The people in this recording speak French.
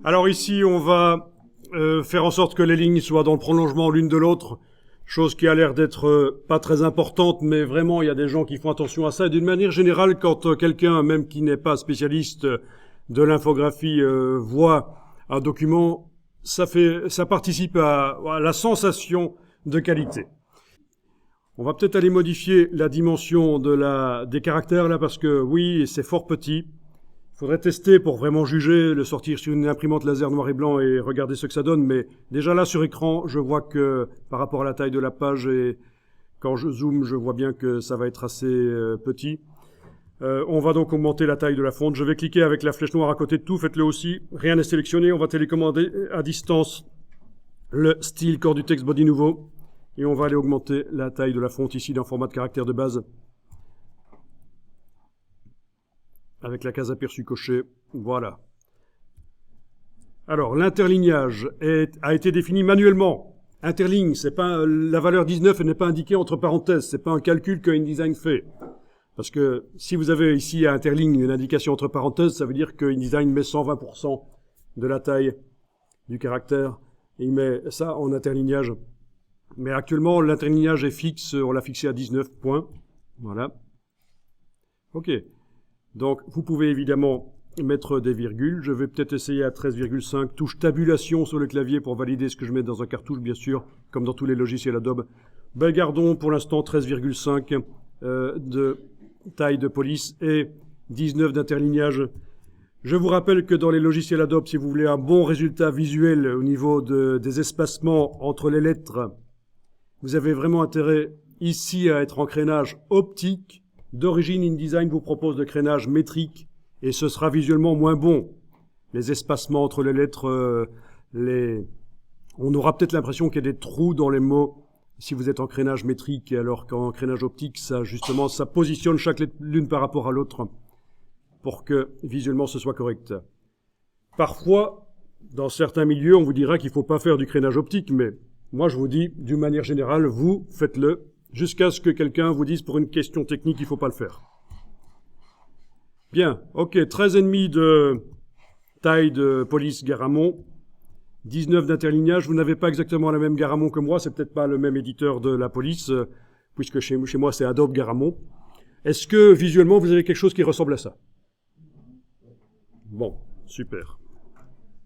Alors ici, on va faire en sorte que les lignes soient dans le prolongement l'une de l'autre, chose qui a l'air d'être pas très importante, mais vraiment, il y a des gens qui font attention à ça. Et d'une manière générale, quand quelqu'un, même qui n'est pas spécialiste de l'infographie, voit un document, ça participe à la sensation de qualité. On va peut-être aller modifier la dimension des caractères là, parce que oui, c'est fort petit. Il faudrait tester pour vraiment juger, le sortir sur une imprimante laser noir et blanc et regarder ce que ça donne. Mais déjà là, sur écran, je vois que par rapport à la taille de la page et quand je zoome, je vois bien que ça va être assez petit. On va donc augmenter la taille de la fonte. Je vais cliquer avec la flèche noire à côté de tout. Faites-le aussi. Rien n'est sélectionné. On va télécommander à distance le style corps du texte body nouveau. Et on va aller augmenter la taille de la fonte ici d'un format de caractère de base. Avec la case aperçu cochée, voilà. Alors, l'interlignage a été défini manuellement. Interligne, c'est pas, la valeur 19 n'est pas indiquée entre parenthèses, c'est pas un calcul que InDesign fait. Parce que si vous avez ici à interligne une indication entre parenthèses, ça veut dire que InDesign met 120% de la taille du caractère, et il met ça en interlignage. Mais actuellement, l'interlignage est fixe, on l'a fixé à 19 points. Voilà. OK. Donc, vous pouvez évidemment mettre des virgules. Je vais peut-être essayer à 13,5. Touche tabulation sur le clavier pour valider ce que je mets dans un cartouche, bien sûr, comme dans tous les logiciels Adobe. Ben, gardons pour l'instant 13,5 de taille de police et 19 d'interlignage. Je vous rappelle que dans les logiciels Adobe, si vous voulez un bon résultat visuel au niveau des espacements entre les lettres, vous avez vraiment intérêt ici à être en crénage optique. D'origine, InDesign vous propose de crénage métrique et ce sera visuellement moins bon. Les espacements entre les lettres, on aura peut-être l'impression qu'il y a des trous dans les mots si vous êtes en crénage métrique, alors qu'en crénage optique, ça justement, ça positionne chaque lettre l'une par rapport à l'autre pour que visuellement ce soit correct. Parfois, dans certains milieux, on vous dira qu'il ne faut pas faire du crénage optique, mais moi je vous dis, d'une manière générale, vous faites-le. Jusqu'à ce que quelqu'un vous dise pour une question technique, il ne faut pas le faire. Bien, ok, 13,5 de taille de police Garamond, 19 d'interlignage. Vous n'avez pas exactement la même Garamond que moi, c'est peut-être pas le même éditeur de la police, puisque chez moi c'est Adobe Garamond. Est-ce que visuellement vous avez quelque chose qui ressemble à ça? Bon, super.